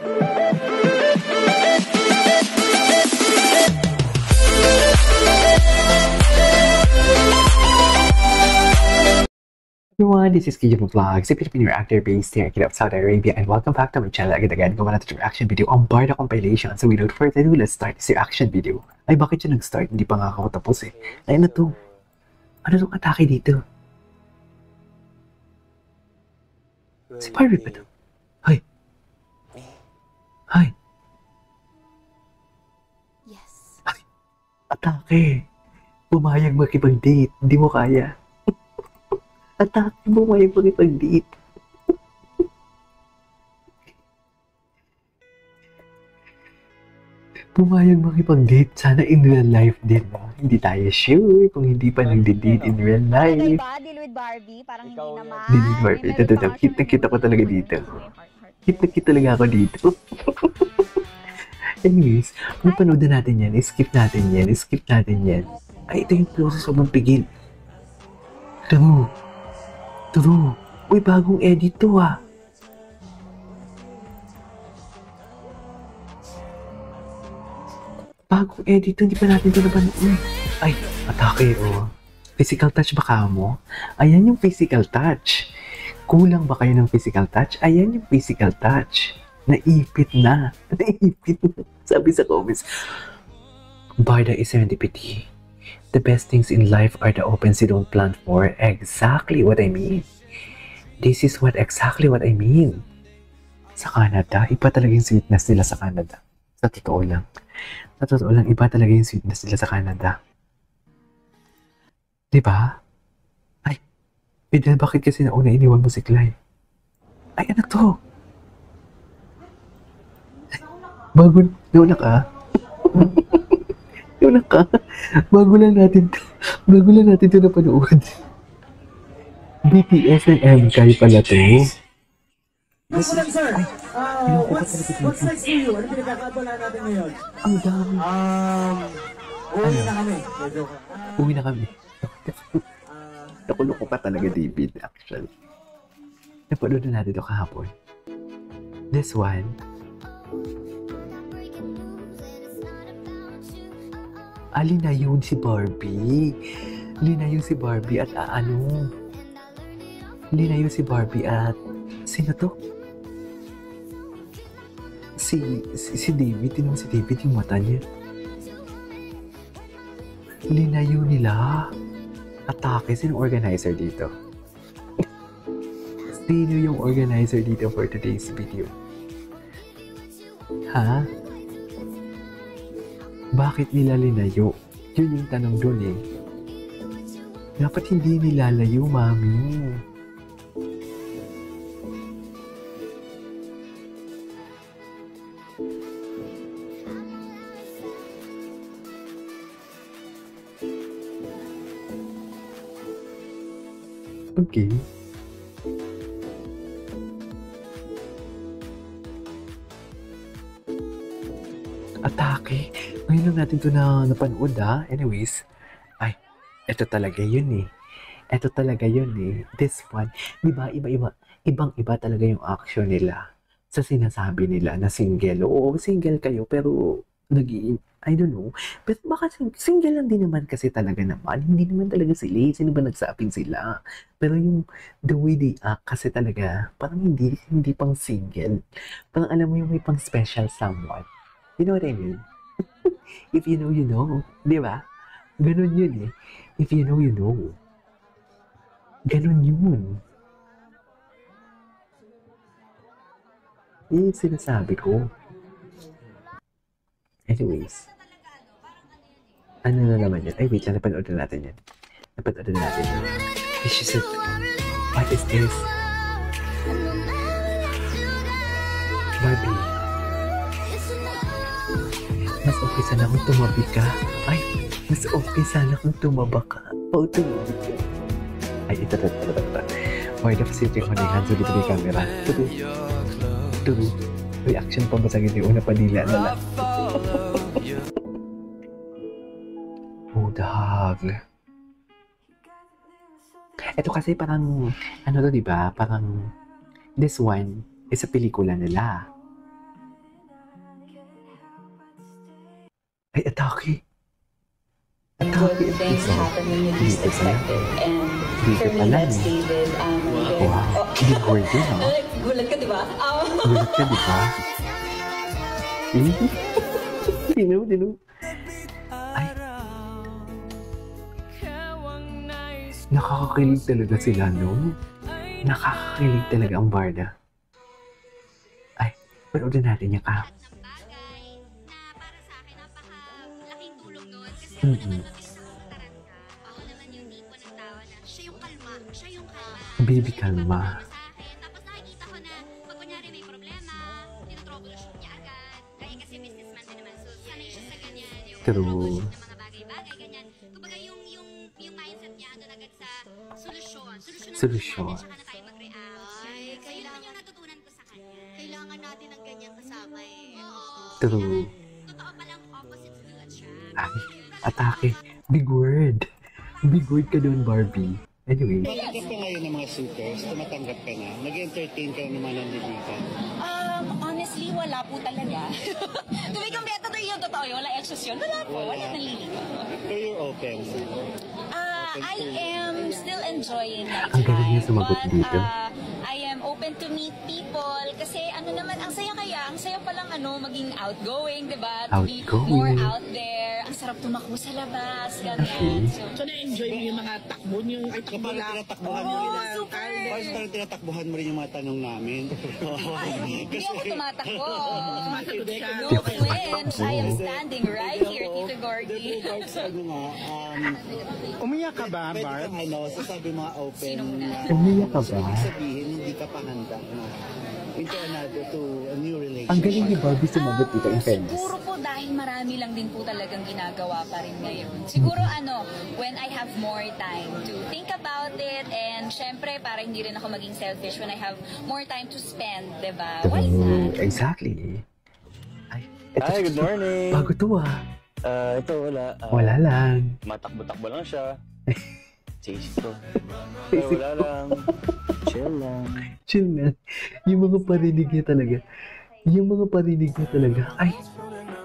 Everyone, this is Kijun Vlogs, a Filipino actor based here in Saudi Arabia, and welcome back to my channel again. Gawa natin yung reaction video ang Barda compilation. So without further ado, let's start this reaction video. Ay, bakit siya nag-start? Hindi pa nga ako tapos eh. Ay, ano to? Ano tong atake dito? Si Barbie ba to? Hay! Hay! Yes. Ay! Atake! Pumayag makipag-date. Hindi mo kaya. Atake mo may makipag-date. Pumayag makipag-date. Sana in real life din. Hindi tayo sure kung hindi pa nagdi-date in real life. Diba? Deal with Barbie? Parang hindi naman. Deal with Barbie. Ito. Kita ko talaga dito. Kita talaga ako dito. Anyways, kung panood na natin yan, skip natin yan. Ay, ito yung process of magpigil. True. Uy, bagong edit to ah. Bagong edit to, hindi pa natin ito napanood. Ay, atake oh. Physical touch ba ka mo? Ayan yung physical touch. Kulang ba kayo ng physical touch? Ayan yung physical touch. Naipit na. Sabi sa comments. Barda is serendipity. The best things in life are the opens you don't plan for. Exactly what I mean. This is exactly what I mean. Sa Canada, iba talaga yung sweetness nila sa Canada. Sa totoo lang, iba talaga yung sweetness nila sa Canada. Diba? Ay, Fidel, bakit kasi nauna iniwan mo si Clyde? Ay, ano to? Bago, nauna ka? Bago lang natin ito napanood. BTS and MK pala to. Yes, sir. What's next for you? Ano pinagkakabala natin ngayon? Ang dami. Uwi na kami. Nakuloko pa talaga, David, actually. Napanood na natin ito kahapon. This one. Linayon si Barbie. Linayon si Barbie at sino to? Si David. Tinong si David yung mata niya. Linayo nila. Atake. Sino organizer dito? Sino yung organizer dito for today's video? Ha? Bakit nila linayo? Yun yung tanong doon eh. Dapat hindi nilalayo, mami. Okay. Atake. Ngayon lang natin ito na napanood ha. Anyways, ay, ito talaga yun eh. This one, di ba, ibang-iba talaga yung action nila sa sinasabi nila na single. Oo, single kayo, pero I don't know. Pero baka single lang din naman kasi talaga naman. Hindi naman talaga sila. Sino ba nagsapin sila? Pero yung the way they act kasi talaga, parang hindi pang single. Parang alam mo yung may pang special someone. You know what I mean? If you know, you know. Di ba? Ganun yun eh. If you know, you know. Ganun yun. Yun yung sinasabi ko. Anyways. Ano na naman yun? Ay, wait lang. Napanood na natin yan. She said, what is this? Barbie. Mas okay sana kung tumabi ka. Ay, mas okay sana kung tumaba ka. O, tumabi ka. Ay, ito. Okay, dapat siyempre ko na yung hands dito yung camera. Tudu. Reaction pa ba sa hindi una panila na lang. Oh, dahag. Ito kasi parang, ano to diba? Parang, this one is sa pelikula nila. Ay, atake. Good Atake things episode. happen when you least Dito pa lang. expect it. And Dito for pa me, lang that's eh. David. Wow. Hindi ko rin yun, no? Gulat ka, di ba? Gulat ka, di ba? Tino. Ay. Nakakakilig talaga sila, no? Nakakakilig talaga ang Barda. Ay, panoorin natin yung ka. ng bagay na para sa akin napaka-laking tulong nun kasi Mhm. ako naman mabilis akong taranta. Ako naman yung tipo ng tao na siya yung kalma. Baby, kalma. Sa akin. Tapos nakikita ko na pag kunyari may problema, tinotroubleshoot niya agad. Kaya kasi businessman din naman. So sanay siya sa ganyan. Yung True. troubleshoot ng mga bagay-bagay, ganyan. Kumbaga yung mindset niya doon agad sa solusyon. Solusyon. Natin, tsaka na tayo mag-react. Ay, kailangan yung natutunan ko sa kanya. Kailangan natin ng ganyang kasama eh. Oo. True. Totoo palang opposites do attract. Ay, atake. Big word. Big word ka doon, Barbie. Anyway, Tumatanggap ka ngayon ng mga suitors, tumatanggap ka na, nag-entertain ka ng mga nanliligaw. Honestly, wala po talaga. To be competitor yung totoo yun, wala extras yun. Wala po, wala naliligaw. So you're open. I am still enjoying my Ang galing niya time, sumagot but, dito. I am open to meet people kasi ano naman, ang saya palang maging outgoing, di ba? To be Outgoing. more out there. Ang sarap tumakbo sa labas, Okay. ganyan. So, So, na-enjoy mo yung mga takbo niyo, ay So takbo parang lang. tinatakbuhan mo Oo, rin. super. Parang tinatakbuhan mo rin yung mga tanong namin. Hindi ako tumatakbo. Sumasagot siya. No Di ako flinch. I am tumatakbo. standing right here, Tito Gorgie. The regards, Umiyak ka ba, pwede Barb? kang sasabi mga open. Sino muna? na- Umiyak ka ba? Ibig sabihin, hindi ka pa handa na into another to a new relationship. ang galing ni Barbie sumagot dito, in fairness. Siguro po dahil marami lang din po talagang ginagawa pa rin ngayon. Siguro when I have more time to think about it and syempre para hindi rin ako maging selfish when I have more time to spend, diba? Why not? Exactly. Ay, eto, Hi, good morning. bago to ah. Ito wala. Wala lang. Matakbo-takbo lang siya. Chase ko. Basic Wala lang. Chill lang. Chill na. Yung mga parinig niya talaga. Ay,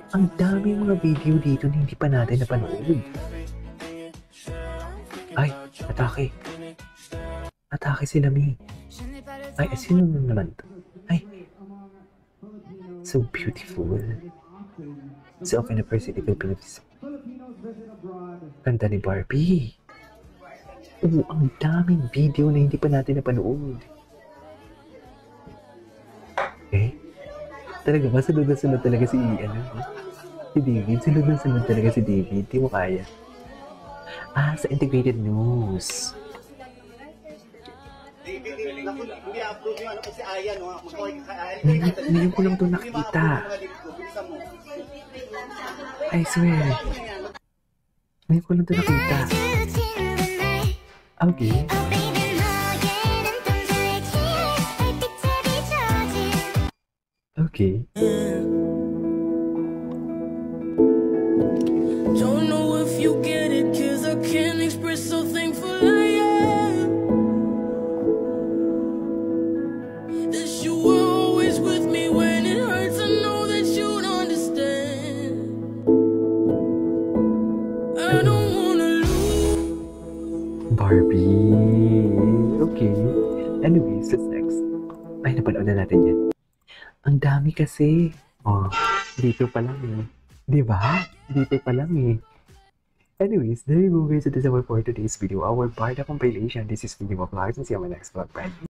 ang dami mga video dito na hindi pa natin napanood. Ay, atake. Atake sila, Mi. Ay, sino naman to? Ay, so beautiful. So often a person in the Philippines. Kanta ni Barbie. Oo, ang daming video na hindi pa natin napanood. Okay? Talaga ba? Sunod na sunod talaga si David. Sunod na sunod talaga si David. Di mo kaya. Sa integrated news. Ngayon ko lang ito nakita. I swear. Ngayon ko lang ito nakita. Okay. Okay. Don't know if you get it, cause I can't express so thankful I am that you were always with me when it hurts. I know that you'd understand. I don't wanna lose. Barbie. Okay. Anyways, what's next? Ay, napanood na natin yan. Ang dami kasi. Dito pa lang eh. Diba? Dito pa lang eh. Anyways, there you go guys. It is our for today's video. Our Barda compilation. This is Video Vlogs and see you on my next vlog. Bye.